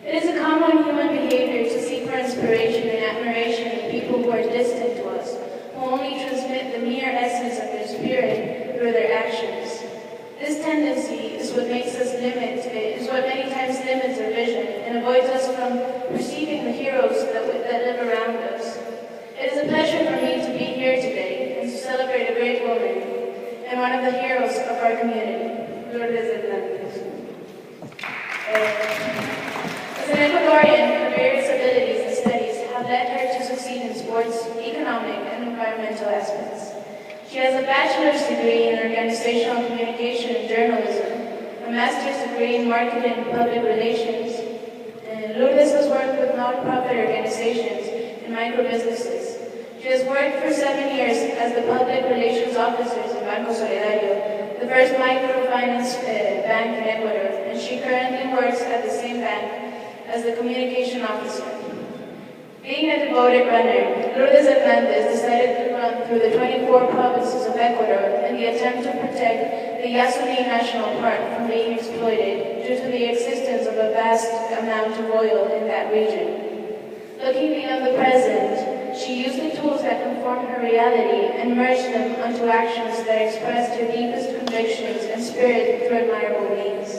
It is a common human behavior to seek for inspiration and admiration in people who are distant to us, who only transmit the mere essence of their spirit through their actions. This tendency is what many times limits our vision and avoids us from perceiving the heroes that live around us. It is a pleasure for me to be here today and to celebrate a great woman and one of the heroes of our community, Lourdes Hernández. As an Ecuadorian, her various abilities and studies have led her to succeed in sports, economic, and environmental aspects. She has a bachelor's degree in organizational communication and journalism, a master's degree in marketing and public relations, and Lourdes has worked with non-profit organizations and micro-businesses. She has worked for 7 years as the public relations officer in Banco Solidario, the first microfinance bank in Ecuador, and she currently works at the same bank as the communication officer. Being a devoted runner, Lourdes Hernández decided to run through the 24 provinces of Ecuador in the attempt to protect the Yasuní National Park from being exploited due to the existence of a vast amount of oil in that region. Looking beyond the present, she used the tools that conform her reality and merged them onto actions that expressed her deepest convictions and spirit through admirable means.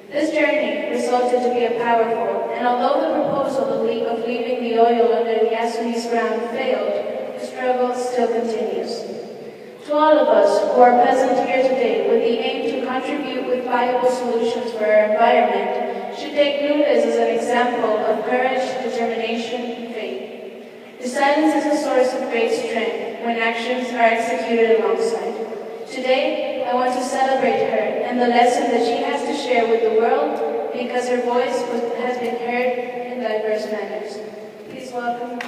This journey resulted to be a powerful, and although the proposal of leaving the oil under the Yasuní's ground failed, the struggle still continues. To all of us who are present here today with the aim to contribute with viable solutions for our environment, should take Lourdes as an example of courage, determination, and faith. The silence is a source of great strength when actions are executed alongside. Today, I want to celebrate her and the lesson that she has to share with the world because her voice has been heard in diverse manners. Please welcome.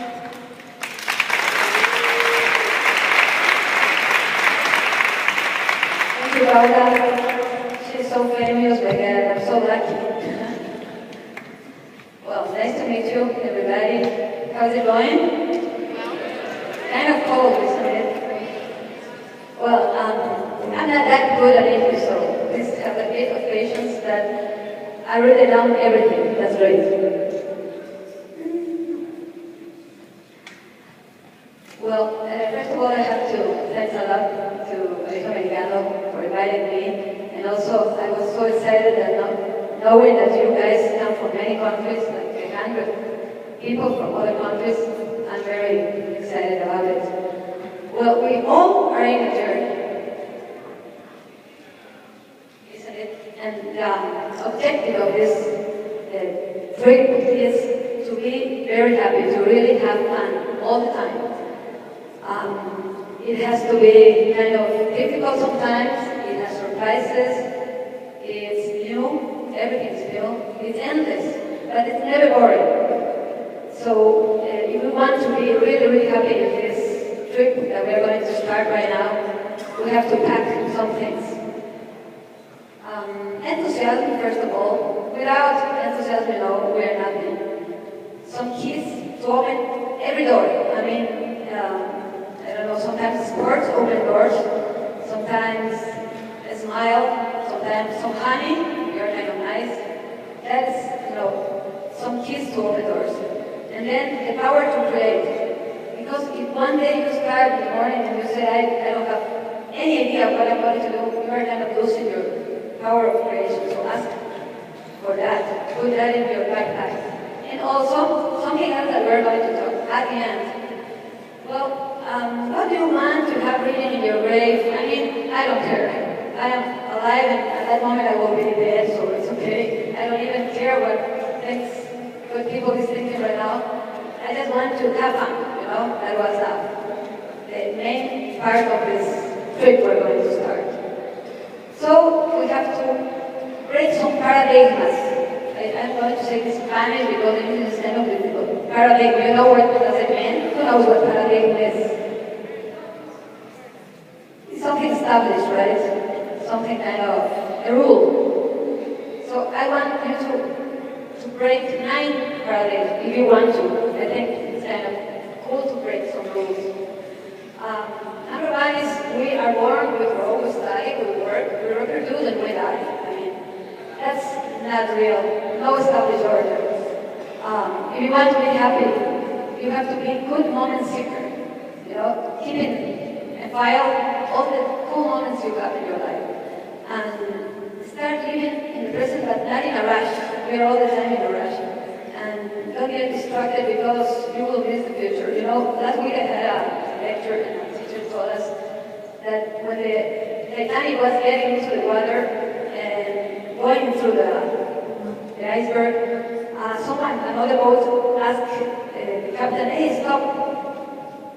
Thank you, Paula. She's so famous, and I'm so lucky. Well, nice to meet you, everybody. How's it going? Kind of cold, isn't it? Well, I'm not that good at English, so please have a bit of patience that I wrote down everything. That's great. Well, first of all, I have to thank a lot to Colegio Americano for inviting me, and also I was so excited that knowing that you guys come from many countries, like 100 people from other countries, I'm very excited about it. Well, we all are in a journey, isn't it? And the objective of this trip is to be very happy, to really have fun all the time. It has to be kind of difficult sometimes, it has surprises, it's new, everything's new, it's endless, but it's never boring. So if we want to be really, really happy in this trip that we're going to start right now, we have to pack some things. Enthusiasm, first of all. Without enthusiasm, we're nothing. Some keys to open every door. I mean, I don't know, sometimes sports open doors, sometimes a smile, sometimes some honey, you're kind of nice. That's, some keys to open doors. And then the power to create. Because if one day you start in the morning and you say, I don't have any idea what I'm going to do, you are kind of losing your power of creation. So ask for that. Put that in your backpack. And also, something else that we're going to talk at the end. Well, what do you want to have written in your grave? I mean, I don't care. I am alive, and at that moment I will be dead, so it's okay. I don't even care what people is thinking right now. I just want to have fun. That was the main part of this trip we're going to start. So we have to break some paradigms. I'm going to say this in Spanish because it is kind of difficult. Paradigm, you know what does it mean? Who knows what paradigm is? It's something established, right? Something kind of a rule. So I want you to break 9 paradigms if you want to. I think it's kind of cool to break some rules. Number 1 is we are born, we grow, we study, we work, we reproduce, and we die. I mean, that's not real. No established order. If you want to be happy, you have to be a good moment seeker. You know, keep and file all the cool moments you have in your life. And start living in the present, but not in a rush. We are all the time in a rush. And don't get distracted because you will miss the future. You know, last week I had a lecture and a teacher told us that when the Titanic was getting into the water and going through the iceberg, another boat asked the captain, "Hey, stop,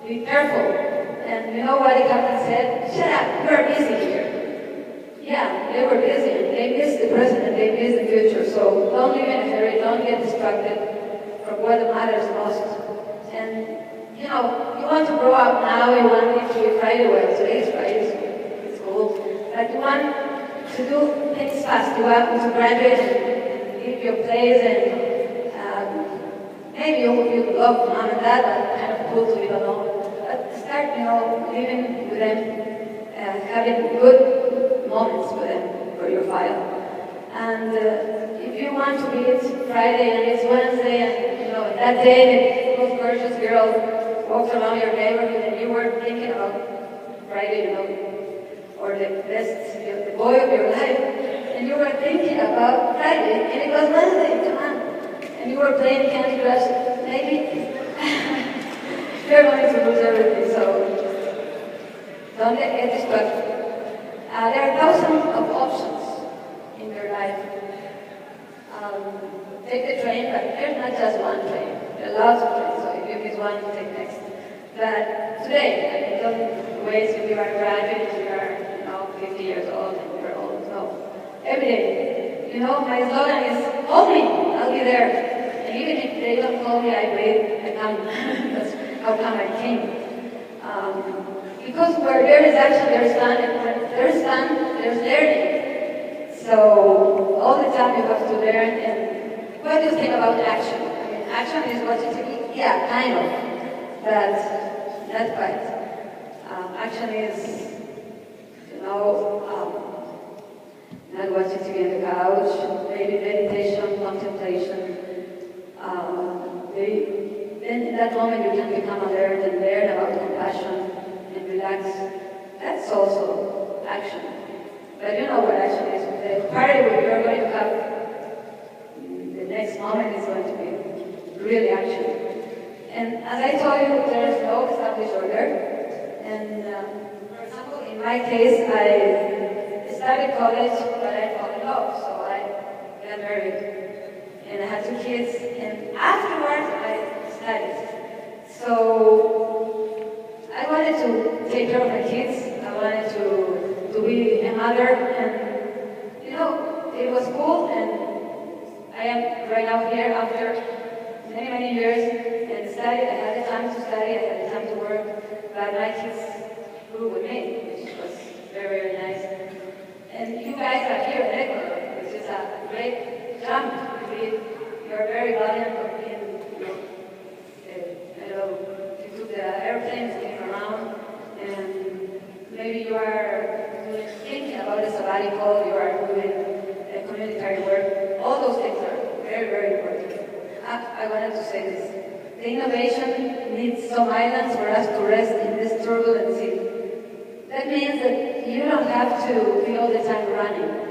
be careful." And you know what the captain said? "Shut up, we're busy here." Yeah, they were busy, and they missed the present and they missed the future. So don't live in a hurry, don't get distracted from what matters most. And you know, you want to grow up now, you want it to be Friday, well, today is Friday, so it's cool. But you want to do things fast, you want to graduate and leave your place, and maybe you love mom and dad, but kind of cool to live alone. But start, you know, living with them, having good moments with them for your file. And if you want to be it's Friday and it's Wednesday, and you know that day the most gorgeous girl walks around your neighborhood and you were thinking about Friday, you know, or the best, the boy of your life, and you were thinking about Friday and it was Wednesday, come on. And you were playing Candy Crush, maybe you're going to lose everything, so don't get distracted. There are thousands of options in your life. Take the train, but there's not just one train. There are lots of trains, so if you miss one, you take next. But today, I mean, don't wait if you are graduate, if you are, you know, 50 years old and you're old. No. Every day. You know, my slogan is, "Call me, I'll be there." And even if they don't call me, I wait, I come. That's how come I came. Because where there is action, there is fun, and when there is fun, there's learning. So all the time you have to learn. And what do you think about action? I mean, action is watching TV? Yeah, kind of, but not quite. Action is, you know, not watching TV on the couch, maybe meditation, contemplation. Then in that moment you can become alert and learn about compassion and relax. That's also action. But you know what action is. The party we are going to have, the next moment is going to be really action. And as I told you, there is no established order. And for example, in my case, I started college, but I fell in love, so I got married. And I had 2 kids, and afterwards I studied. So I wanted to take care of my kids. I wanted to be a mother, and you know, it was cool. And I am right now here after many, many years and studied. I had the time to study, I had the time to work, but my kids grew with me, which was very, very nice. And you guys are here in Ecuador, which is a great jump. You're very valiant of being, you know, you took the airplanes, came around, and maybe you are thinking about a sabbatical, you are doing community work. All those things are very, very important. I wanted to say this. The innovation needs some islands for us to rest in this turbulent sea. That means that you don't have to be all the time running.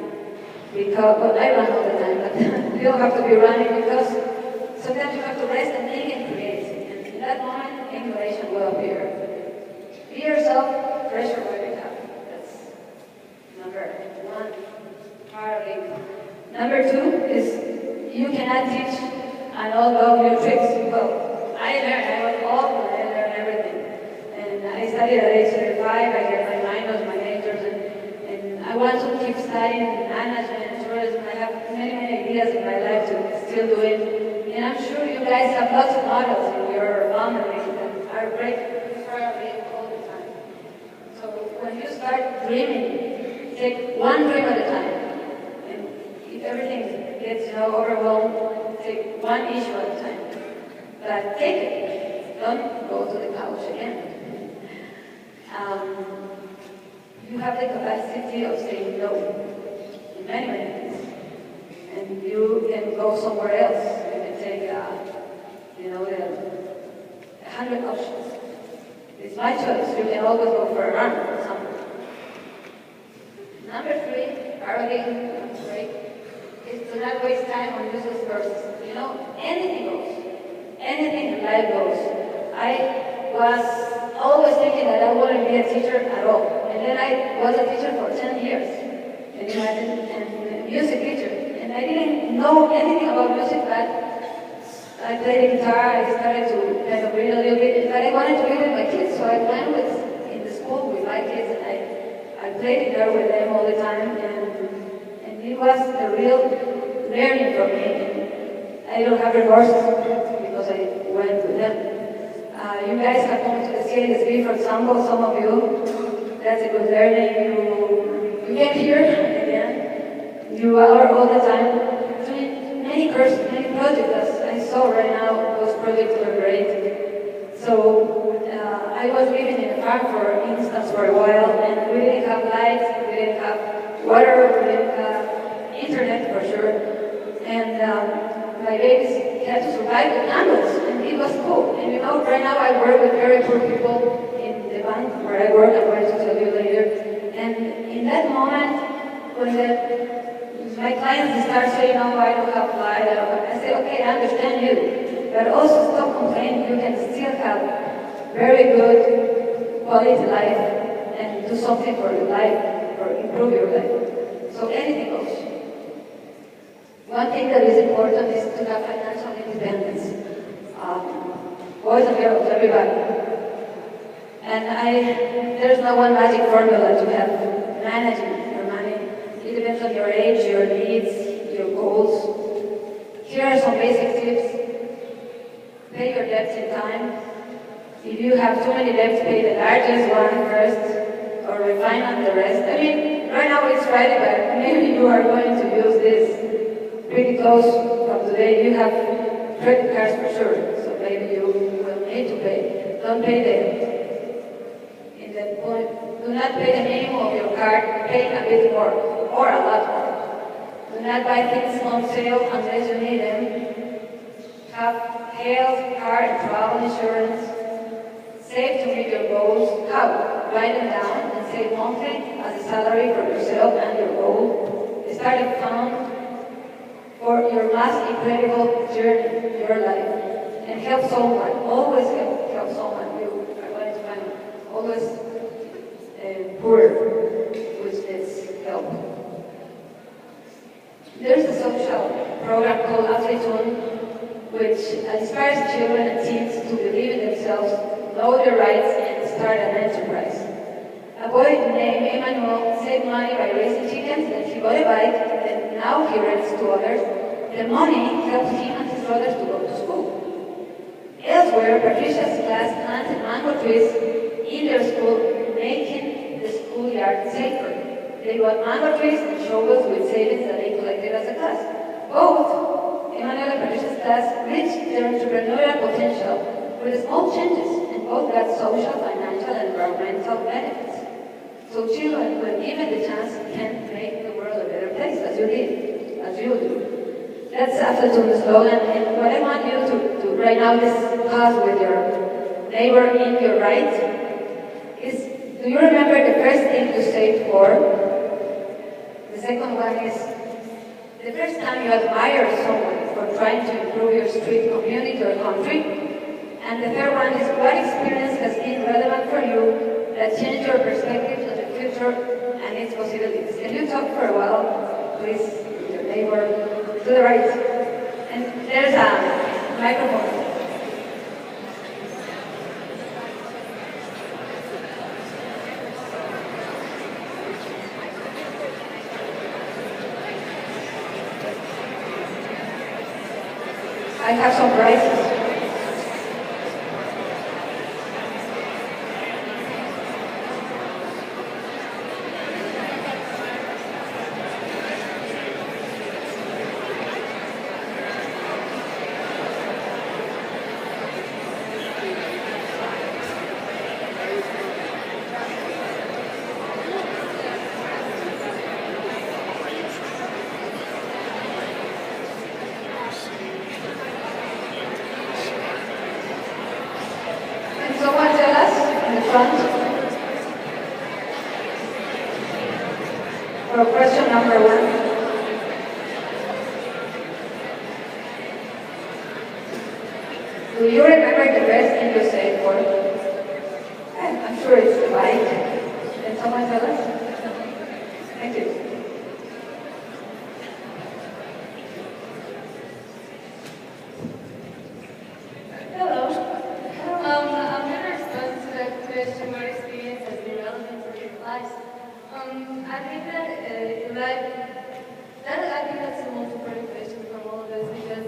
Because, well, I run all the time, but you don't have to be running because sometimes you have to rest and think and create. And in that moment, innovation will appear. Be yourself, pressure what you have. That's number 1 paradigm. Number 2 is you cannot teach an old dog new tricks. Well, I was old, but I learned everything. And I studied at age 35, I got my minors, my majors, and I want to keep studying management. I have many, many ideas in my life to still do it. And I'm sure you guys have lots of models in your family that are great inspiring all the time. So when you start dreaming, take one dream at a time. And if everything gets, you know, overwhelmed, take one issue at a time. But take it. Don't go to the couch again. You have the capacity of saying no in many, many things. And you can go somewhere else. You can take You know, there are 100 options. It's my choice. You can always go for a run or something. Number 3, parodying, right, is to not waste time on useless verses. You know, anything goes. Anything in life goes. I was always thinking that I wouldn't be a teacher at all. And then I was a teacher for 10 years. And imagine, and a music teacher. And I didn't know anything about music, but I played the guitar. I started to kind of read a little bit. But I wanted to read with my kids, so I went in the school with my kids, and I played guitar with them all the time. And it was a real learning for me. And I don't have remorse because I went with them. You guys have come to the CISB, for example, some of you. That's a good learning. You get here again. You are all the time doing many courses, many projects. As I saw right now, those projects were great. So I was living in a farm, for instance, for a while, and we didn't have lights, we didn't have water, we didn't have internet for sure. And my babies had to survive with candles, and it was cool. And you know, right now I work with very poor people in the bank where I work. I'm going to tell you later. And in that moment, when my clients start saying, "No, I don't have light," I say, "Okay, I understand you, but also stop complaining. You can still have very good quality life and do something for your life or improve your life." So anything goes. One thing that is important is to have financial independence. Boys and girls, everybody. And there's no one magic formula to have managing your money. It depends on your age, your needs, your goals. Here are some basic tips. Pay your debts in time. If you have too many debts, pay the largest one first, or refinance the rest. I mean, right now it's Friday, but maybe you are going to use this pretty close from today. You have credit cards for sure, so maybe you will need to pay. Don't pay them. In that point, do not pay the minimum of your card. Pay a bit more, or a lot more. Do not buy things on sale unless you need them. Have health, car, and travel insurance. Save to meet your goals. How? Write them down and save monthly as a salary for yourself and your goal. Start a fund for your last incredible journey in your life, and help someone. Always help someone. You are going to find always poor, which needs help. There's a social program called Athletoon, which inspires children and teens to believe in themselves, know their rights, and start an enterprise. A boy named Emmanuel saved money by raising chickens, and he bought a bike, and now he rents to others. The money helps him and his brothers to go to school. Elsewhere, Patricia's class planted mango trees in their school, making the schoolyard safer. They bought mango trees and shovels with savings that they collected as a class. Both Emmanuel and Patricia's class reached their entrepreneurial potential with small changes, and both got social, financial, and environmental benefits. So children, when given the chance, can make the world a better place, as you did, as you do. That's Athletoon's slogan, and what I want you to do right now, discuss with your neighbor in your right, is, do you remember the first thing you saved for? The second one is, the first time you admire someone for trying to improve your street, community, or country. And the third one is, what experience has been relevant for you that changed your perspective on the future and its possibilities? Can you talk for a while, please, with your neighbor? To the right. And there's a microphone. I have some prizes. front for question number 1. Do you remember the best thing you said for? I'm sure it's the bike. Can someone tell us? Thank you. Hello. I'm going to respond to that question, what experience has been relevant for your lives. I think that I think that's the most important question from all of us, because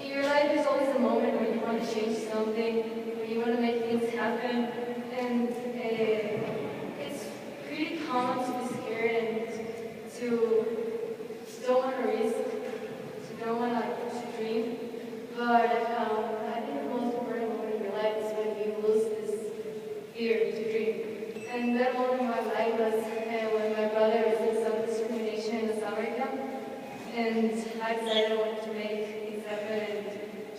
in your life there's always a moment where you want to change something, where you want to make things happen, and it's pretty common to be scared and to don't want to risk, to don't want to dream, but I think the most important moment in your life is when you lose this fear to dream. And that moment in my life was when my brother was in some discrimination in the summer camp, and I decided I wanted to make things happen and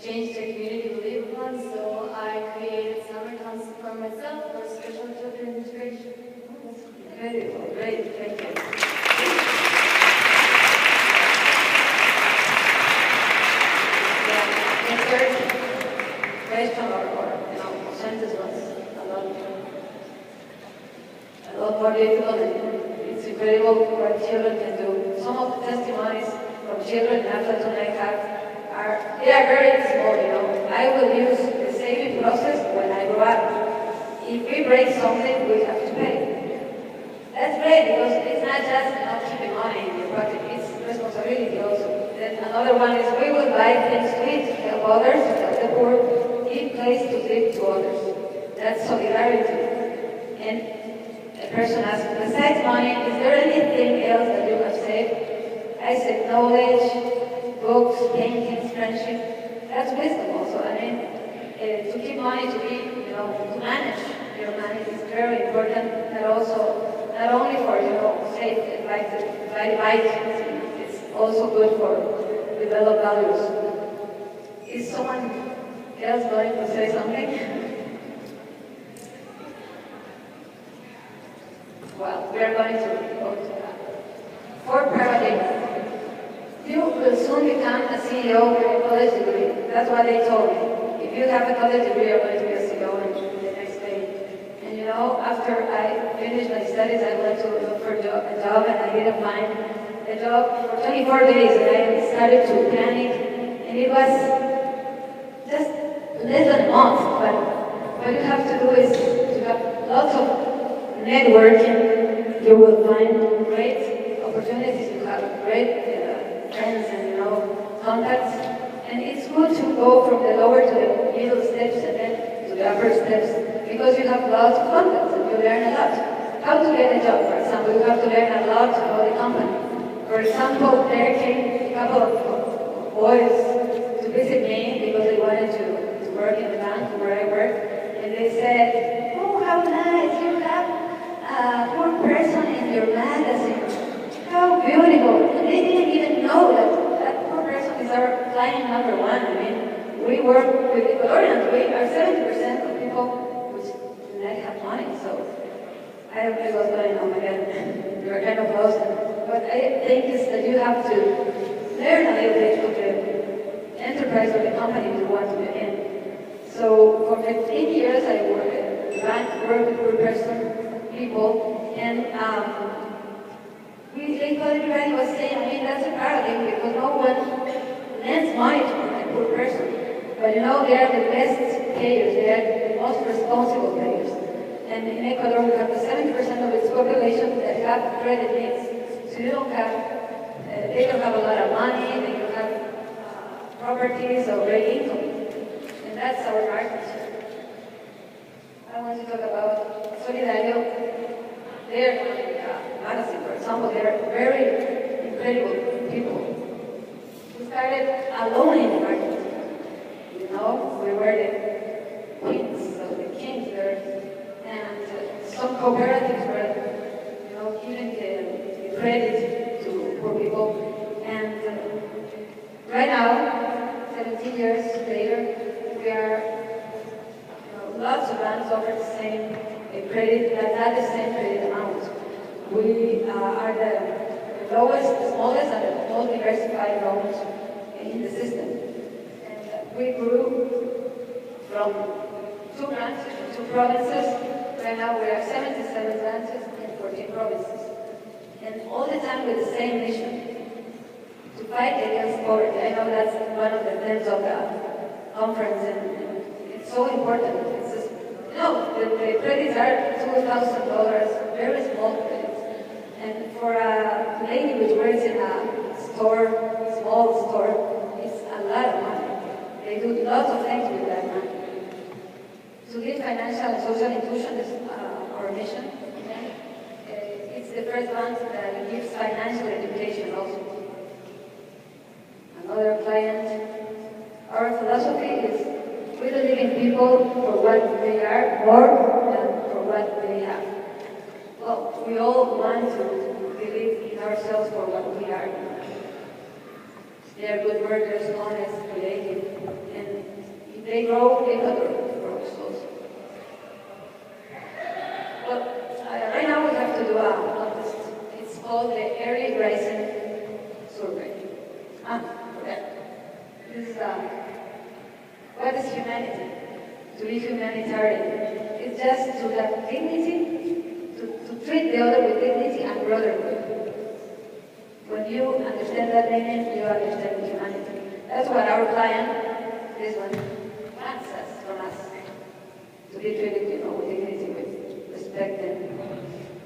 change the community we live upon, so I created summer camps for myself for special children integration. Beautiful, great, thank you. Yeah, the third question or sentence was a lot more difficult, and it's incredible what children can do. Some of the testimonies from children after tonight are very small, I will use the saving process when I grow up. If we break something, we have to pay. That's great, because it's not just keeping money in your pocket, it's responsibility also. Then another one is we will buy things to eat, help others, help the poor, give place to live to others. That's solidarity. And a person asked, besides money, is there anything else that you have saved? I said knowledge, books, paintings, friendship. That's wisdom also. To keep money to be, to manage your money is very important, and also not only for, save, like to buy the bike, it's also good for develop values. Is someone else going to say something? Well, we are going to go to that. 4 paradigms. You will soon become a CEO with a college degree. That's what they told me. If you have a college degree, you're going to be a CEO in the next day. And after I finished my studies, I went to look for a job, and I didn't find a job for 24 days, and I started to panic. And it was just less than a month, but what you have to do is to have lots of networking. You will find great opportunities, you have great friends and contacts, and it's good to go from the lower to the middle steps and then to the upper steps, because you have lots of contacts and you learn a lot. How to get a job, for example, you have to learn a lot about the company. For example, there came a couple of boys to visit me because they wanted to work in the bank where I work, and they said, "Oh, how nice, you have a poor person in your magazine. How beautiful." And they didn't even know that poor person is our client number 1. We work with Ecuadorians. We are 70% of people which do not have money. So I don't know what's going on again. You are kind of lost. But I think is that you have to learn a little bit of the enterprise or the company you want to be in. So for 15 years I worked at the bank, worked with poor person, people, and everybody was saying, that's a paradigm because no one lends money to a poor person. But they are the best payers, they are the most responsible payers. And in Ecuador, we have the 70% of its population that have credit needs. So they don't have a lot of money, they don't have properties or great income. And that's our market. I want to talk about Solidario. They're magazine, for example, they're very incredible people. We started alone in the market. We were the queens of the kings there, and some cooperatives were, giving the credit to poor people. And right now, 17 years later, we are, lots of banks offer the same a credit that's not the same credit amount. We are the lowest, the smallest, and the most diversified loans in the system. And we grew from 2 branches to 2 provinces. Right now we are 77 branches in 14 provinces. And all the time with the same mission, to fight against poverty. I know that's one of the themes of the conference, and it's so important. It's just, the credits are $2,000, very small credits. And for a lady which works in a store, small store, it's a lot of money. They do lots of things with that money. To give financial and social inclusion is our mission. It's the first bank that gives financial education also. Another client, our philosophy is we believe in people for what they are more than for what they have. Well, we all want to believe in ourselves for what we are. They are good workers, honest, creative, and if they grow, Ecuador grows also. Well, right now we have to do a contest. It's called the Early Rising Survey. This is what is humanity? To be humanitarian. It's just to have dignity, to treat the other with dignity and brotherhood. When you understand that meaning, you understand humanity. That's what our client, this one, wants us from us. To be treated, with dignity, with respect,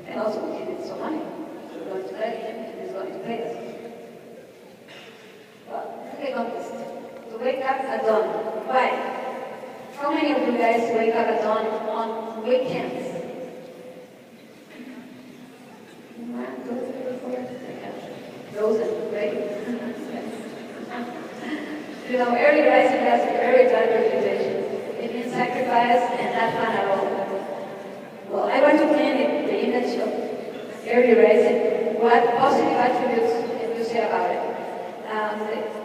and also we give it some money. We're going to study him, and he's going to pay us. Well, this is a contest. To wake up at dawn. Why? How many of you guys wake up at dawn on weekends? Those are great. Early rising has a very bad reputation. It means sacrifice and not fun at all. Well, I want to clean the image of early rising. What positive attributes can you say about it?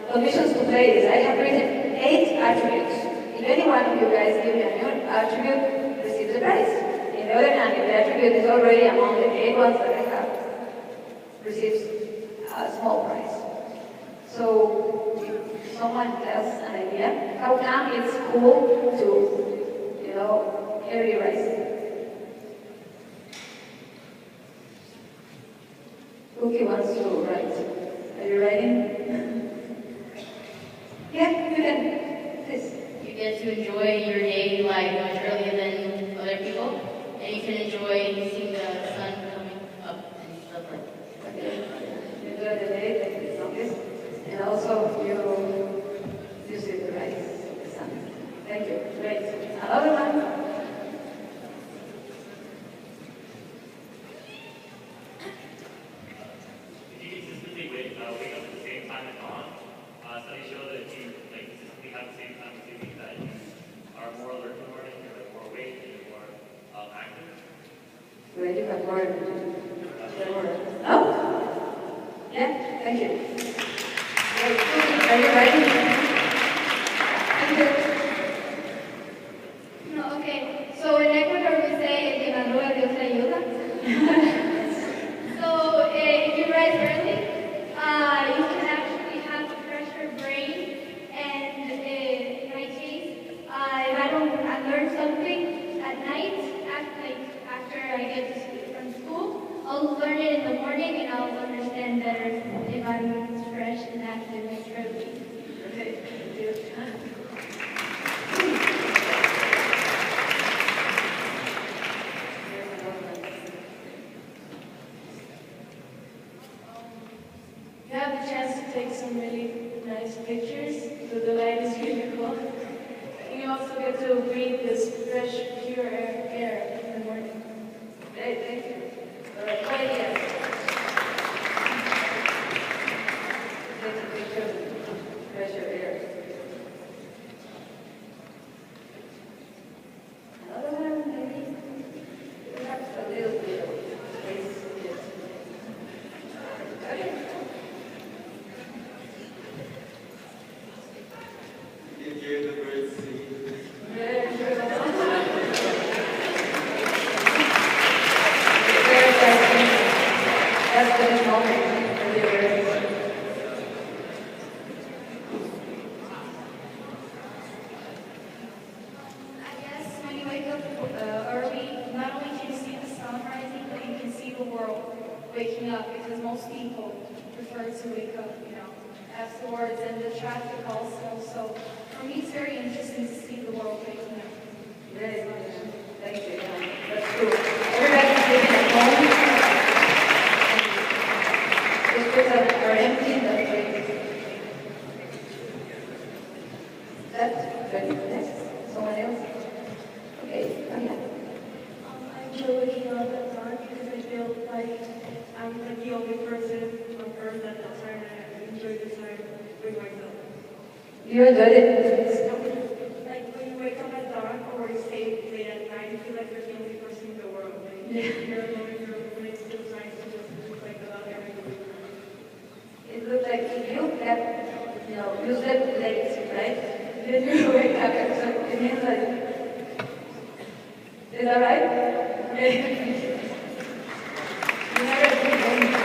The conditions to play is I have written 8 attributes. If any one of you guys give me a new attribute, receives a prize. On the other hand, if the attribute is already among the 8 ones that I have, receives a small prize. So, if someone has an idea, how come it's cool to, early rising? Cookie wants to write. Are you writing? Yeah, you can. Please. You get to enjoy your day like much earlier than other people, and you can enjoy seeing the sun coming up and stuff like that. Okay. You enjoy the day like the longest, and also you see the rise of the sun. Thank you. Great. Another one. Wake up at the same time as dawn. Studies show that if you consistently have the same time sleeping, that you are more alert in the morning, you're more awake, and you're more active. Well, you have more. Oh? Yeah, thank you. Great. Are you ready? Thank you. No, okay. So in Ecuador we say, "El que madruga Dios le ayuda." So if you rise early, you can actually have a fresher brain. And in my case, if I learn something at night, after I get to sleep from school, I'll learn it in the morning and I'll understand better if I'm fresh and active and early. Okay. Thank you. You have the chance to take some really nice pictures, so the light is really cool. And you also get to breathe this fresh, pure air in the morning. Great, thank you. All right, wait here. Take a picture of pressure air. Another one, maybe? Perhaps a little bit of space. Yes. Okay. You hear the birds sing. Very good. waking up, because most people prefer to wake up, afterwards, and the traffic also. So for me, it's very interesting to see the world waking up. Very much. Thank you. That's true. Everybody's living at home. The streets are empty. That's great. That's very nice. Someone else? Okay, come here. I enjoy waking up at dawn because I feel like I'm like the only person on earth at that time, and I enjoy the time with myself. You enjoyed it? Like when you wake up at dawn or you stay late at night, you feel like you're the only person in the world. Like, you're alone in your room, and it feels nice to just like allow everything. It looks like you get, you slept late, right? Then you wake up, so it means like, is that right? Okay. You never do anything.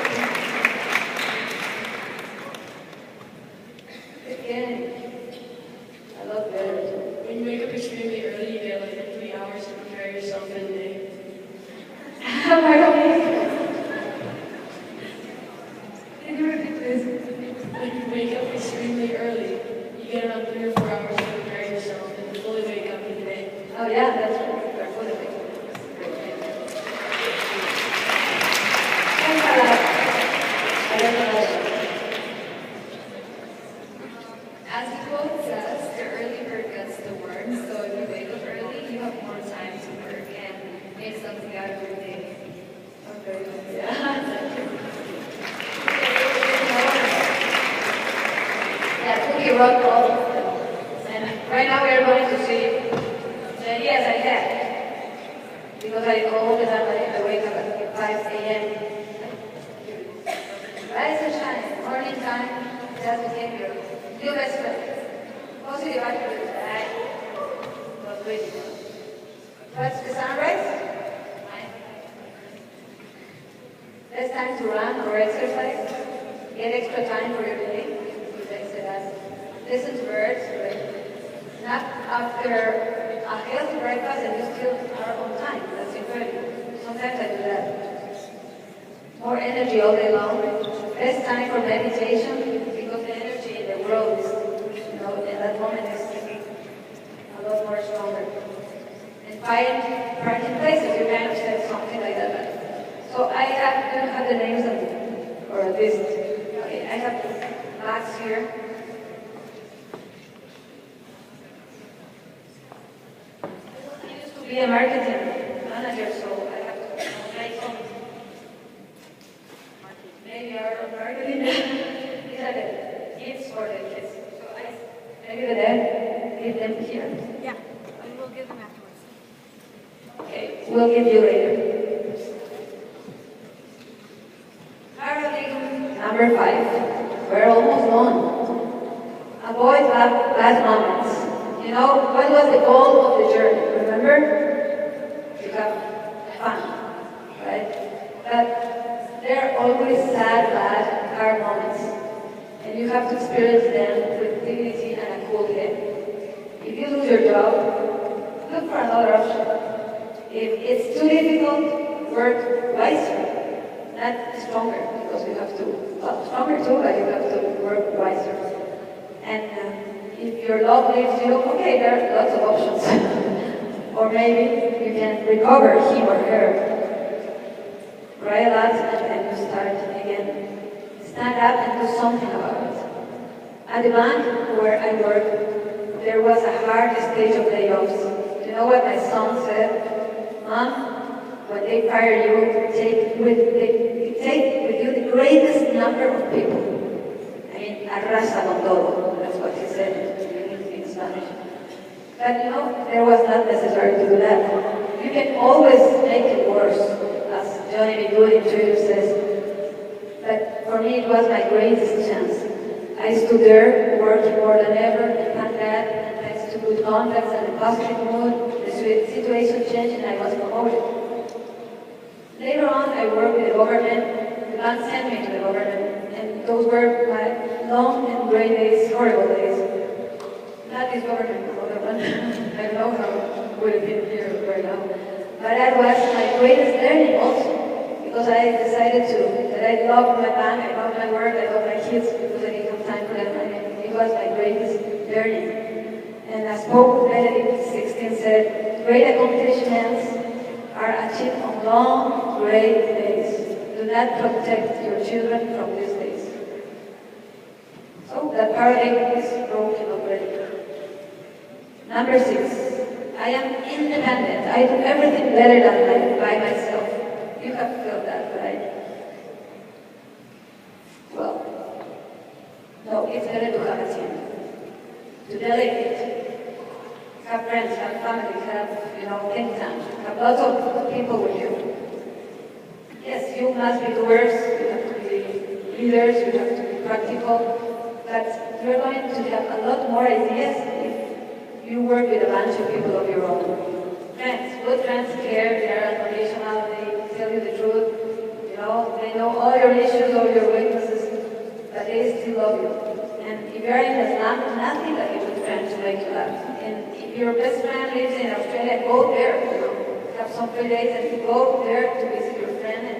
Again, I love that. When you wake up extremely early, you get like 3 hours to prepare yourself for the day. Can you repeat this? When you wake up extremely early, you get around 3 or 4 hours to prepare yourself and fully wake up in the day. Oh yeah, that's right. We're full of it. Thanks a lot. I don't know. As the quote says, the early bird gets the worm, so if you wake up early, you have more time to work and make something out of your day. Okay. Yeah. Yeah, cookie rock all of them. And right now we are going to see the ideas I had. Because I all the time I wake up at 5 a.m. Rise and shine, morning time, just behavior. New best friend. Positive attitude. Not really. What's the sunrise? Less time to run or exercise. Get extra time for your day. Listen to birds. Not after a healthy breakfast and you still are on time. That's incredible. Sometimes I do that. More energy all day long. Less time for meditation because the energy in the world is, in that moment is a lot more stronger. And finding places, you kind of said something like that. So I don't have the names of them, or at least, okay, I have bags here. I used to be a marketing manager, so I have to make some. Maybe our marketing. These are the gifts for the kids. So maybe the dad give them here. Yeah, we will give them afterwards. Okay, we'll give you later. Paradigm number 5. We're almost done. Avoid bad moments. What was the goal of the journey? Remember? To have fun, right? But there are always sad, bad, hard moments. And you have to experience them with dignity and a cool head. If you lose your job, look for another option. If it's too difficult, work wiser, not stronger, because you have to, stronger too, but you have to work wiser. And if your love leaves you, okay, there are lots of options. Or maybe you can recover him or her. Cry a lot and then you start again. Stand up and do something about it. At the bank where I work, there was a hard stage of layoffs. You know what my son said? Mom, when they fire you, take with you the greatest number of people. Arrasa con todo. That's what he said in Spanish. But there was not necessary to do that. You can always make it worse, as Johnny B. Good in Twitter says. But for me, it was my greatest chance. I stood there, working more than ever, and thank God, and thanks to good contacts and a positive mood, the situation changed and I was promoted. Later on, I worked with the government. The bank sent me to the government, and those were my long and gray days, horrible days. Not this government, the other one. I don't know how I would have been here right now. But that was my greatest learning also. because I decided that I love my bank, I love my work, I love my kids, because I didn't have time for them. I mean, it was my greatest learning. And as Pope Benedict XVI said, great accomplishments are achieved on long, great days. Do not protect your children from these days. So that paradigm is broken already. Number 6, I am independent. I do everything better than by myself. You have felt that, right? Well, no, it's better to have a team. To delegate. Have friends, have family, have, think tanks. Have lots of people with you. Yes, you must be doers, you have to be leaders, you have to be practical, but you're going to have a lot more ideas if you work with a bunch of people of your own. Friends, good friends care, they are unconditional, they tell you the truth, they know all your issues, all your weaknesses, but they still love you. And if you're in a slum, nothing like a good friend to make you laugh. And if your best friend lives in Australia, go there, have some free days and go there to visit your friend, and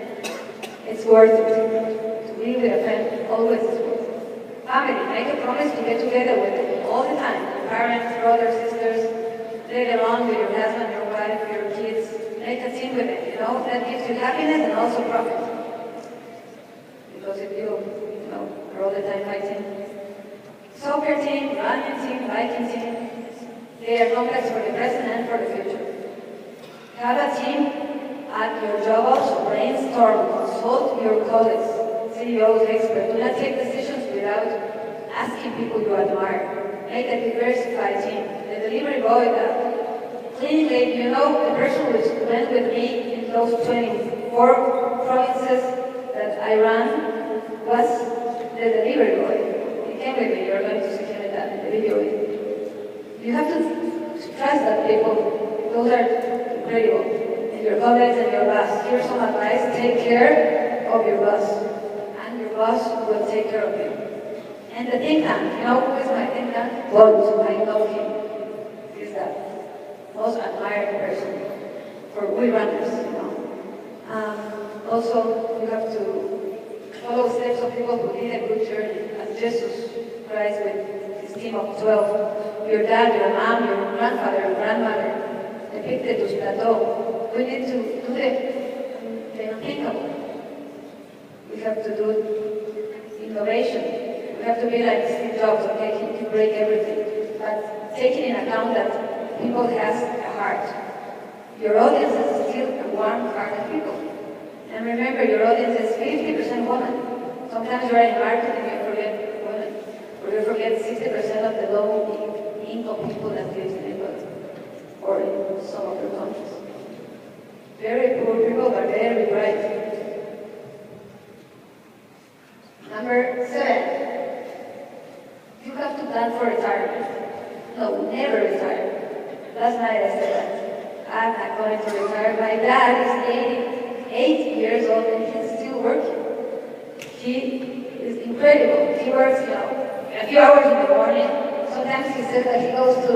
it's worth it. To be with a friend always is worth it. Family, make a promise to get together with them all the time. Parents, brothers, sisters, get along with your husband, your wife, your kids. Make a team with them, that gives you happiness and also profit. Because if you are all the time fighting. Soccer team, running team, biking team, they are complex for the present and for the future. Have a team at your job also. Brainstorm, consult your colleagues, CEOs, experts. Do not take decisions without asking people you admire. Make a diversified team. The delivery boy, the cleaning lady, the person who went with me in those 24 provinces that I ran was the delivery boy. He came with me. You're going to see him in the video. You have to trust that people. Those are incredible. And your colleagues and your boss. Here's some advice. Take care of your boss. And your boss will take care of you. And the think tank, who is my think tank? Lourdes, I love him. He's the most admired person for we runners, Also, you have to follow steps of people who did a good journey, as Jesus Christ with his team of 12. Your dad, your mom, your grandfather, your grandmother, Epictetus, Plato. We need to do the unthinkable. We have to do innovation. We have to be like Steve Jobs, okay, he can break everything. But taking in account that people has a heart. Your audience is still a warm-hearted people. And remember, your audience is 50% women. Sometimes you're in marketing and you forget women. Or you forget 60% of the low-income people that live in Ecuador. Or in some of the countries. Very poor people, but very bright. Number 7. You have to plan for retirement. No, never retire. Last night I said that. I'm not going to retire. My dad is 88 years old and he's still working. He is incredible. He works, a few hours in the morning. Sometimes he says that he goes to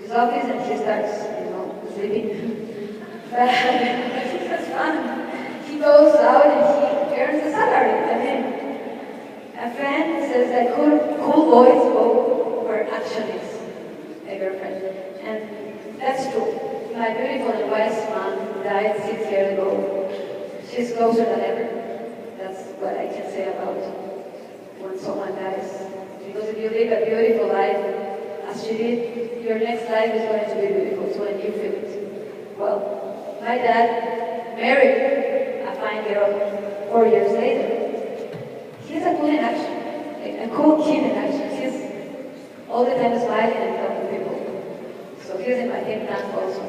his office and he starts, sleeping. But that's fun. He goes out and he earns a salary. A friend says that cool boys go where action is. A girlfriend. And that's true. My beautiful and wise mom died 6 years ago. She's closer than ever. That's what I can say about when someone dies. Because if you live a beautiful life, as she did, your next life is going to be beautiful, so when you feel it. Well, my dad married a fine girl 4 years later. He's a cool in action, a cool kid in action. He's all the time smiling and helping people. So he's in my think tank also.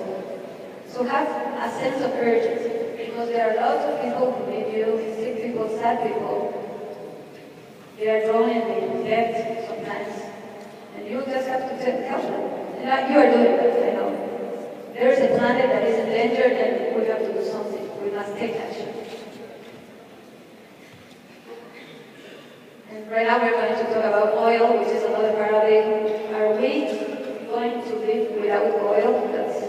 So have a sense of urgency, because there are lots of people who need you, sick people, sad people. They are drowning in debt sometimes, and you just have to help them. And you are doing that, I know. There is a planet that is endangered, and we have to do something. We must take action. And right now we're going to talk about oil, which is another paradigm. Are we going to live without oil? That's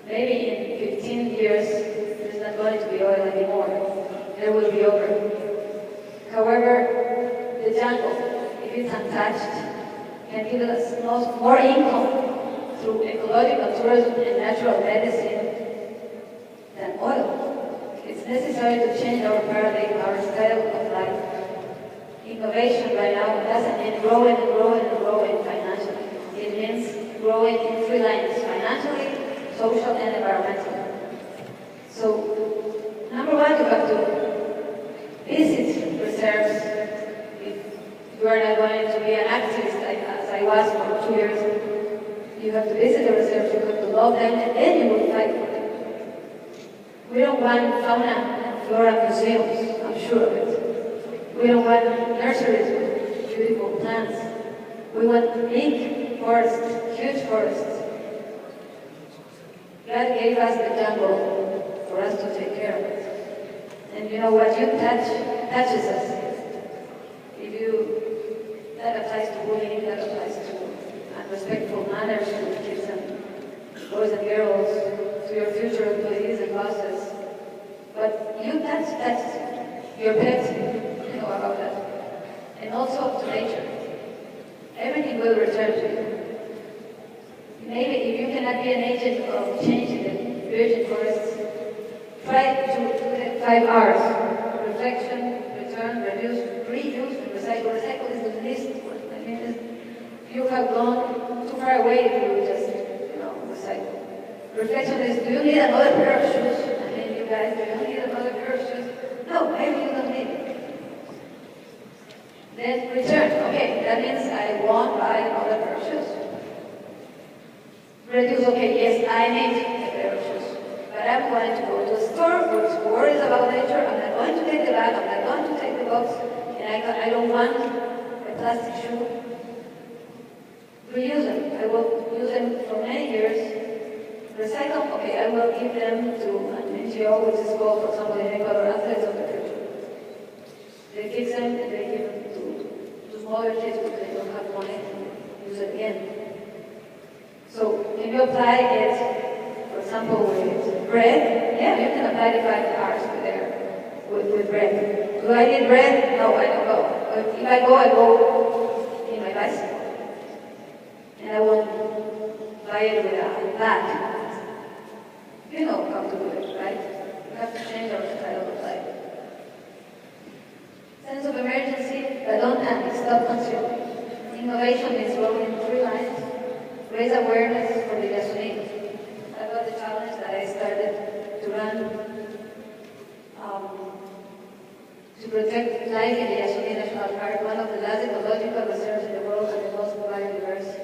maybe in 15 years there's not it will be over. However, the jungle, if it's untouched, can give us more income through ecological tourism and natural medicine than oil. It's necessary to change our paradigm, our style of life. Innovation right now doesn't mean growing and growing and growing financially. It means growing in three lines: financially, social, and environmental. So, number one, you have to visit reserves. If you are not going to be an activist as I was for 2 years, you have to visit the reserves, you have to love them, and then you will fight for them. We don't want fauna and flora museums, I'm sure of it. We don't want nurseries with beautiful plants. We want big forests, huge forests. God gave us the jungle for us to take care of it. And you know what you touch touches us. That applies to bullying, that applies to unrespectful manners to kids and boys and girls, to your future employees and bosses. But you touches your pet, you know about that. And also to nature. Everything will return to you. Maybe if you cannot be an agent of change in the virgin forests, try to do it 5 hours. Reflection, return, reduce, reuse, and recycle. Recycle is the least one. I mean, you have gone too far away if you just, recycle. Reflection is, do you need another pair of shoes? I mean, you guys, do you need another pair of shoes? No, maybe you don't need it. Then return. Okay, that means I won't buy another pair of shoes. Reduce. Okay, yes, I need a pair of shoes. But I'm going to go to a store which worries about nature. I'm not going to take the bag. I'm not going to take the box. And I don't want a plastic shoe. Reuse them. I will use them for many years. Recycle. Okay, I will give them to an NGO which is called, for example, in Ecuador, Athletes of the Future. They fix them and they give them to smaller kids because they don't have money to use it again. So can you apply it, for example, with bread? Yeah, you can apply the 5 hours with bread. Do I need bread? No, I don't go. But if I go in my bicycle. And I won't buy it with a bag. You know how to do it, right? We have to change our style of life. Sense of emergency, but don't panic, stop consuming. Innovation is rolling in 3 lines. Raise awareness for the Yasunin. That was the challenge that I started to run to protect life in the Yasunin National Park, one of the last ecological reserves in the world and the most biodiverse.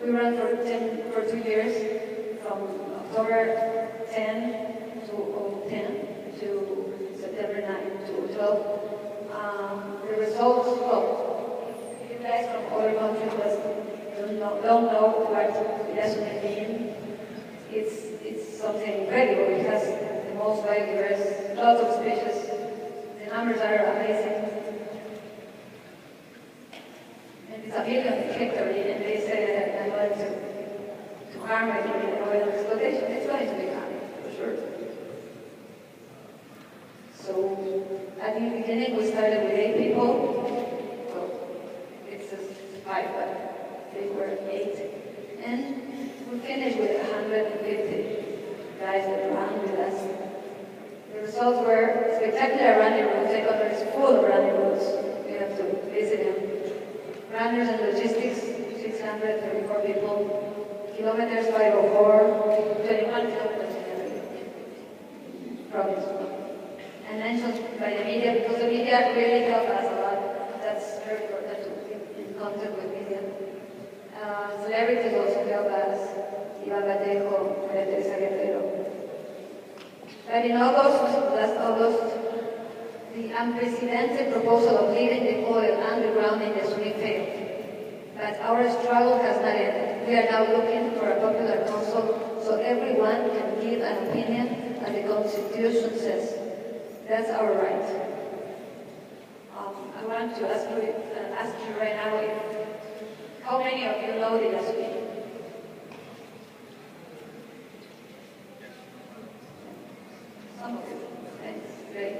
We ran for 2 years, from October 10 to September 9 to 12. The results, well, you guys from other countries don't know what Yasunin means. It's something incredible. It has the most biodiverse, lots of species. The numbers are amazing. And it's 1 million hectares, and they say that I'm going to harm it with oil exploitation. It's going to be harmed, for sure. So, at the beginning, we started with 8 people. Well, it's just 5, but they were 8. And we finished with 150 guys that ran with us. The results were spectacular running routes. Ecuador is full of running routes. You have to visit them. Runners and logistics, 634 people. Kilometers 504, 21 kilometers in every province. And mentioned by the media, because the media really helped us a lot. That's very important to be in contact with media. Celebrities also help us. Iván Vallejo, María Teresa Guerrero. But in last August, the unprecedented proposal of leaving the oil underground in the Yasunin failed. But our struggle has not ended. We are now looking for a popular council so everyone can give an opinion as the Constitution says. That's our right. I want to ask you right now how many of you know the Yasunin? Some of you. Thanks. Great.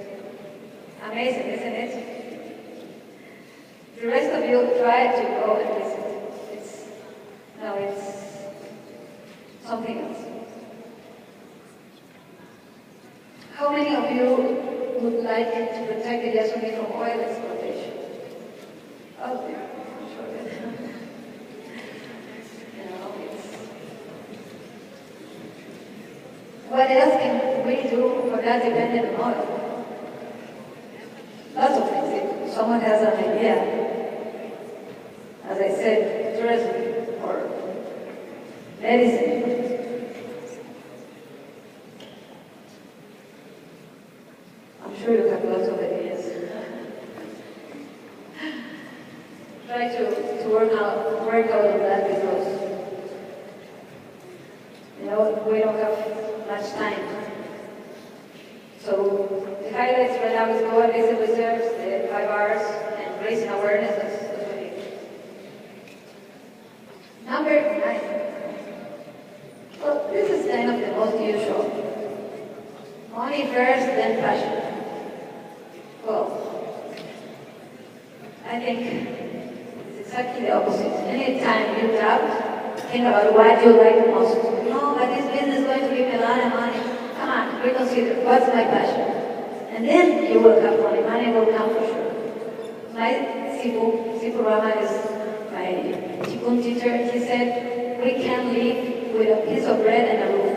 try to go and visit. It's something else. How many of you would like to protect the Yasuni from oil exploitation? Oh, yeah, I'm sure that. What else can we do for that dependent on oil? Lots of things. If someone has an idea, as I said, tourism or medicine. I'm sure you have lots of ideas. Try to work out on that because we don't have much time. So the highlights right now is go and visit reserves, the 5 hours, and raising awareness. That's what we need. Number 9. Well, this is kind of the most usual. Money first, then passion. Well, I think it's exactly the opposite. Anytime you doubt, think about what you like the most. No, but this business is going to give me a lot of money. Come on, reconsider. What's my passion? And then you will have money. Money will come for sure. My Sifu Rama is my Chikun teacher. He said, we can live with a piece of bread and a roof.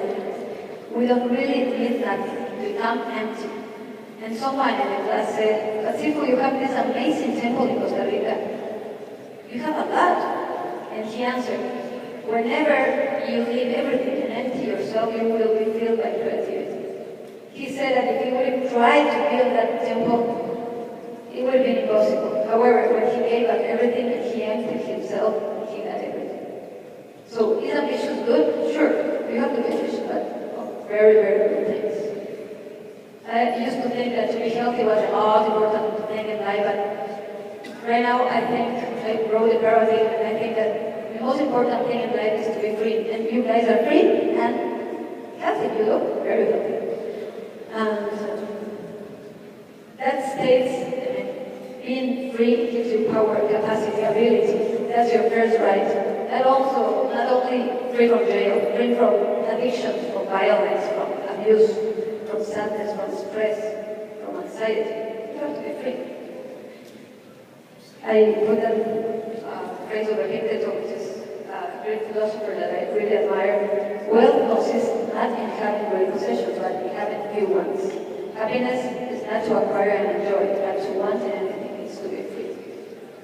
We don't really need nothing. We become empty. And someone in the class said, but Sifu, you have this amazing temple in Costa Rica. You have a lot. And he answered, whenever you leave everything and empty yourself, you will be filled by creativity. He said that if you would try to build that temple, it would have been impossible. However, when he gave up everything and he emptied himself, he got everything. So is ambition good? Sure, you have to be ambitious, but very, very good things. I used to think that to be healthy was the most important thing in life, but right now I think I broke the paradigm and I think that the most important thing in life is to be free. And you guys are free and healthy, you look very healthy. And that states being free gives you power, capacity, ability. That's your first right. And also, not only free from jail, free from addiction, from violence, from abuse, from sadness, from stress, from anxiety. You have to be free. I put that phrase of Epictetus, which is a great philosopher that I really admire. Wealth consists not in having great possessions, but in having few ones. Happiness is not to acquire and enjoy, but to want and anything is to be free.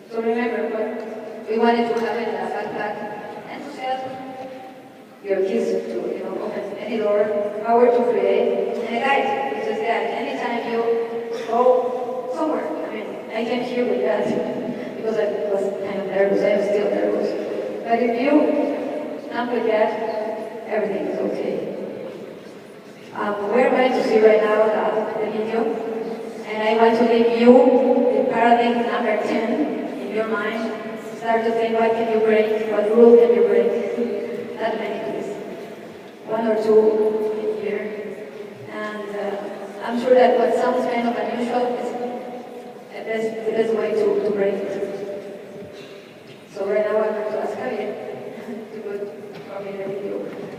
So remember, what we wanted to have in a backpack, enthusiasm, your keys to open any door, power to create, and a guide, which is that anytime you go somewhere. I mean, I came here with that because I was kind of nervous. I am still nervous. But if you come with that, everything is okay. We're going to see right now the video, and I want to leave you the paradigm number 10 in your mind. Start to think, what can you break? What rule can you break? Not many, please. 1 or 2 in here. And I'm sure that what sounds kind of unusual is the best way to break it. So right now I'm going to ask Javier to put for me the video.